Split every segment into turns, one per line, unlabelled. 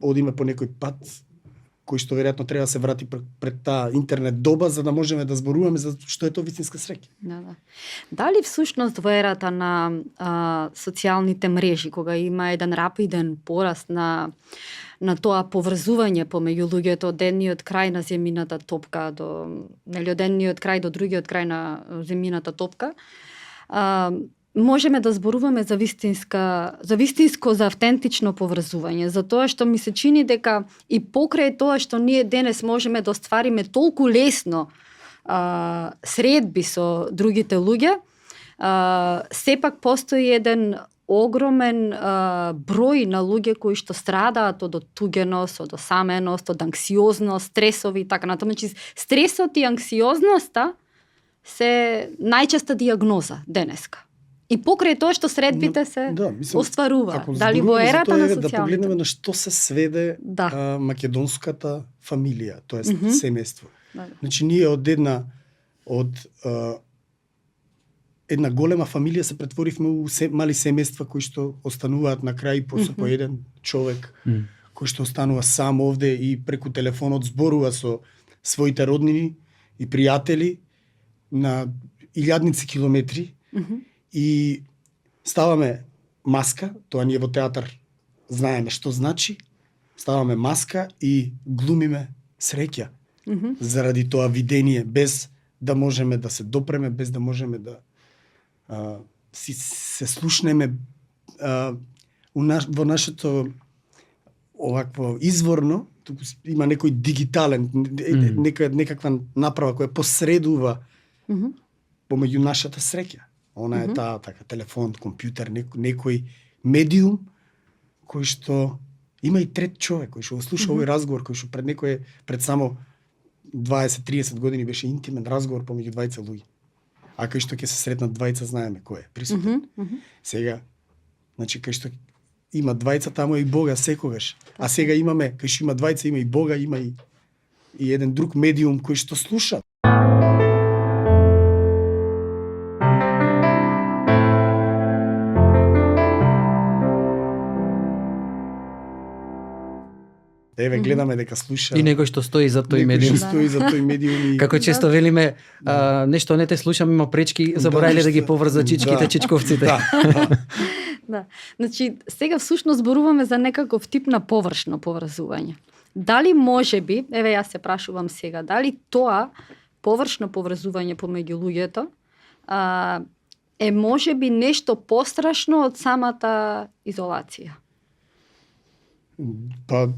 одиме по некој пат кој што веројатно треба да се врати пред таа интернет доба за да можеме да зборуваме за што е тоа вистинска среќа.
Да. Дали всушност во ерата на социјалните мрежи, кога има еден рапиден пораст на тоа поврзување помеѓу луѓето од едниот крај на земјината топка до од едниот крај до другиот крај на земјината топка, можеме да зборуваме за вистинско, за автентично поврзување, за тоа што ми се чини дека и покрај тоа што ние денес можеме да оствариме толку лесно средби со другите луѓе, сепак постои еден огромен број на луѓе кои што страдаат од оттугеност, од осаменост, од анксиозност, стресови и така натаму. Значи, стресот и анксиозноста се најчеста диагноза денеска. И покрај тоа што средбите се остварува. Дали во ерата на социјалните?
Да погледнеме на што се сведе македонската фамилија, тоест семејство. Значи ние од една голема фамилија се претворивме у мали семејства кои што остануваат на крај по еден човек кој што останува сам овде и преку телефонот зборува со своите роднини и пријатели на илјадници километри. И ставаме маска, тоа ние во театар знаеме што значи, ставаме маска и глумиме среќа заради тоа видение, без да можеме да се допреме, без да можеме да се слушнеме во нашето овакво изворно, туку има некој дигитален, некаква направа која посредува помеѓу нашата среќа. Она е таа така телефон, компјутер, некој медиум кој што има и трет човек кој што го слуша овој разговор кој што пред само 20-30 години беше интимен разговор помеѓу двајца луѓе. А кај што ќе се сретнат двајца знаеме кој е присутен. Сега, значи кај што има двајца таму е и Бога секогаш. А сега имаме кај што има двајца има и Бога, има и еден друг медиум кој што слуша. Еве гледаме дека слуша.
И некој што стои за тој медиум. Како често велиме, нешто не те слушам, има пречки, забораиле да ги поврза чичките, чичковците.
Да. Значи, сега всушност зборуваме за некаков тип на површно поврзување. Дали можеби, еве јас се прашувам сега, дали тоа површно поврзување помеѓу луѓето е можеби нешто пострашно од самата изолација?
Па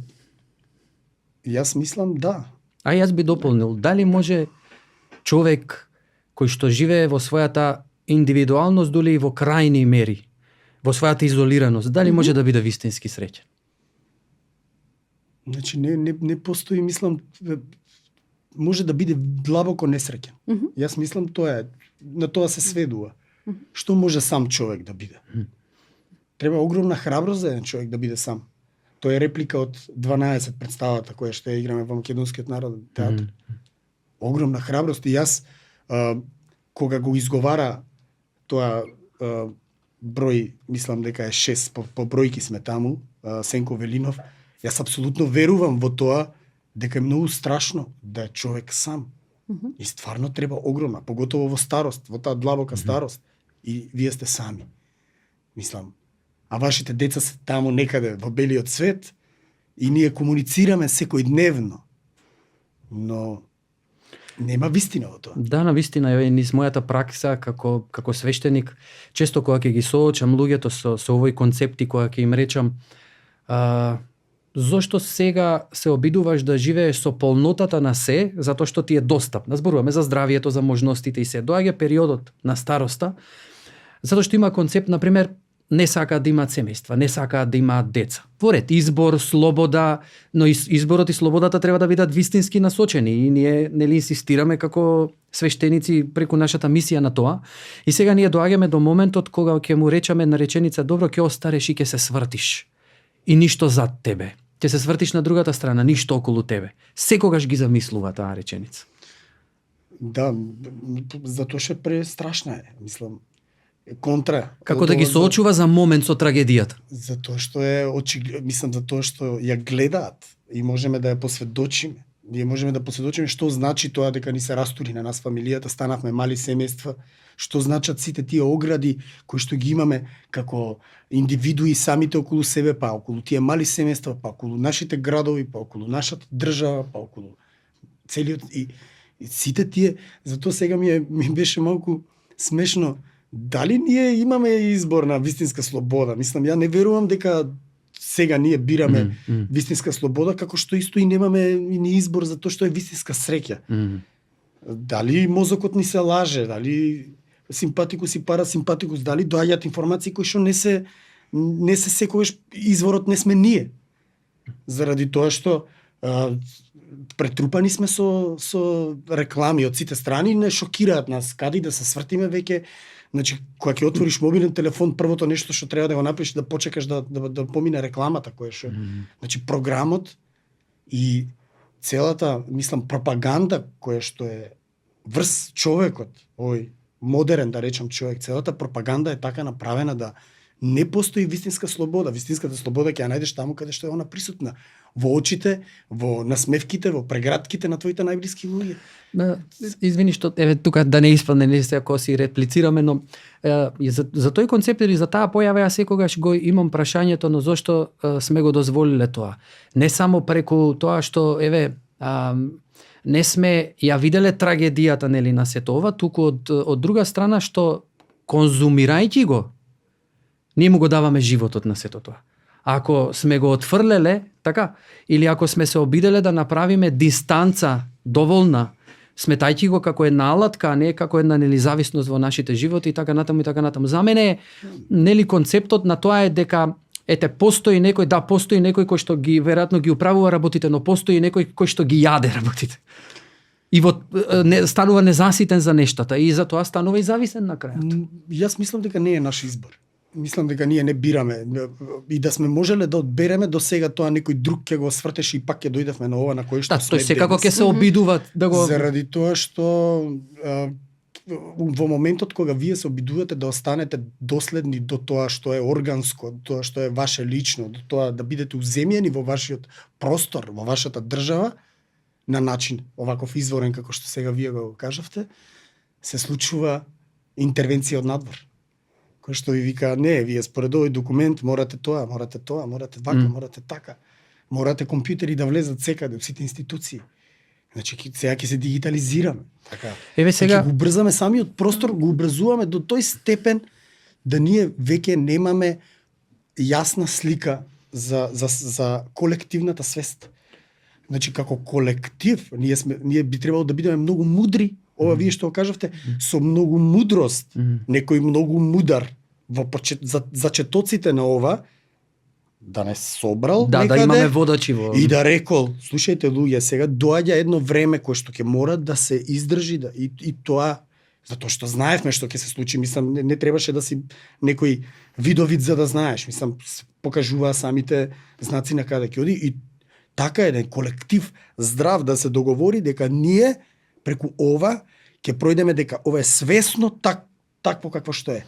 јас мислам да.
А јас би дополнил, дали може човек кој што живее во својата индивидуалност, доли и во крајни мери, во својата изолираност, дали може да биде вистински среќен?
Значи не постои, мислам, може да биде длабоко несреќен. Јас мислам тоа е, на тоа се сведува. Што може сам човек да биде? Треба огромна храброст за еден човек да биде сам. Тоа е реплика од 12 представата која што ја играме во Македонскиот народен театар. Огромна храброст и јас кога го изговара тоа број, мислам дека е 6 по бројки сме таму, Сенко Велинов, јас апсолутно верувам во тоа дека е многу страшно да е човек сам. И стварно треба огромна, поготово во старост, во таа длабока старост. И вие сте сами. Мислам, а вашите деца се таму некаде во белиот свет и ние комуницираме секојдневно. Но нема вистина во тоа.
Да, на вистина, еве низ мојата пракса како свештеник, често кога ќе ги соочам луѓето со овој концепти, кога ќе им речам зошто сега се обидуваш да живееш со полнотата на се, затоа што ти е достапна. Зборуваме за здравието, за можностите и се. Доаѓа периодот на староста, затоа што има концепт, например, не сакаат да имаат семејства, не сакаат да имаат деца. Во ред, избор, слобода, но изборот и слободата треба да бидат вистински насочени и ние нели инсистираме како свештеници преку нашата мисија на тоа. И сега ние доаѓаме до моментот кога ќе му речеме на реченица: добро, ќе остареш и ќе се свртиш. И ништо зад тебе. Ќе се свртиш на другата страна, ништо околу тебе. Секогаш ги замислува таа реченица.
Да, затоа што престрашна е, мислам. контра.
Како да ги соочува за момент со трагедијата.
Затоа што мислам затоа што ја гледаат и можеме да ја посведочиме. Ние можеме да посведочиме што значи тоа дека ни се растури на нас фамилијата, станавме мали семејства, што значат сите тие огради кои што ги имаме како индивидуи самите околу себе, па околу тие мали семејства, па околу нашите градови, па околу нашата држава, па околу целиот и сите тие. Затоа сега ми беше малку смешно. Дали ние имаме избор на вистинска слобода? Мислам, ја не верувам дека сега ние бираме вистинска слобода, како што исто и немаме ни избор за тоа што е вистинска среќа. Дали мозокот ни се лаже, дали симпатикус и парасимпатикус, дали доаѓаат информации кои што не се секогаш изворот не сме ние. Заради тоа што претрупани сме со реклами од сите страни, не шокираат нас каде да се свртиме веќе. Значи, кога ќе отвориш мобилен телефон, првото нешто што треба да го направиш да почекаш да помине рекламата која што. Значи, програмот и целата, мислам, пропаганда која што е врз човекот, овој модерен, да речам, човек, целата пропаганда е така направена да не постои вистинска слобода. Вистинската слобода ќе ја најдеш таму каде што е она присутна. Во очите, во насмевките, во прегратките на твоите најблиски луѓе.
Извини што тука да не испадне ако си реплицираме, но за тој концепт или за таа појава ја секогаш го имам прашањето, но зошто сме го дозволиле тоа? Не само преку тоа што не сме ја виделе трагедијата нели на сето ова, туку од друга страна што конзумирајќи го ние му го даваме животот на сето тоа. Ако сме го отфрлеле, така, или ако сме се обиделе да направиме дистанца доволна, сметајќи го како една алатка, а не како една независност во нашите животи и така натаму и така натаму. За мене нели концептот на тоа е дека постои некој кој што ги веројатно ги управува работите, но постои некој кој што ги јаде работите. И станува незаситен за нештата и затоа станува и зависен на крајот.
Јас мислам дека не е наш избор. Мислам дека ние не бираме и да сме можеле да одбереме до сега тоа некој друг ќе го свртеше и пак ќе дојдевме на ова на кој што сме.
Тој секако ќе се обидува да го
заради тоа што во моментот кога вие се обидувате да останете доследни до тоа што е органско, тоа што е ваше лично, до тоа да бидете уземјени во вашиот простор, во вашата држава на начин оваков изворен како што сега вие го кажавте, се случува интервенција од надвор. Кој што ви вика, не, вие според овој документ морате тоа, морате вака, морате така. Морате компјутери да влезат секаде во сите институции. Значи, сега ќе се дигитализираме. Така.
Еве сега
го убрзаме самиот простор, го образуваме до тој степен да ние веќе немаме јасна слика за колективната свест. Значи, како колектив, ние би требало да бидеме многу мудри. Ова вие што кажавте, со многу мудрост, некој многу мудар во зачетоците на ова, да не собрал некаде,
да имаме водачи во
и да рекол, слушајте луѓе, сега доаѓа едно време кое што ќе мора да се издржи и тоа затоа што знаевме што ќе се случи, мислам не требаше да си некој видовид за да знаеш, мислам покажуваа самите знаци на каде ќе оди и така еден колектив здрав да се договори дека ние преку ова ќе пројдеме дека ова е свесно такво какво што е.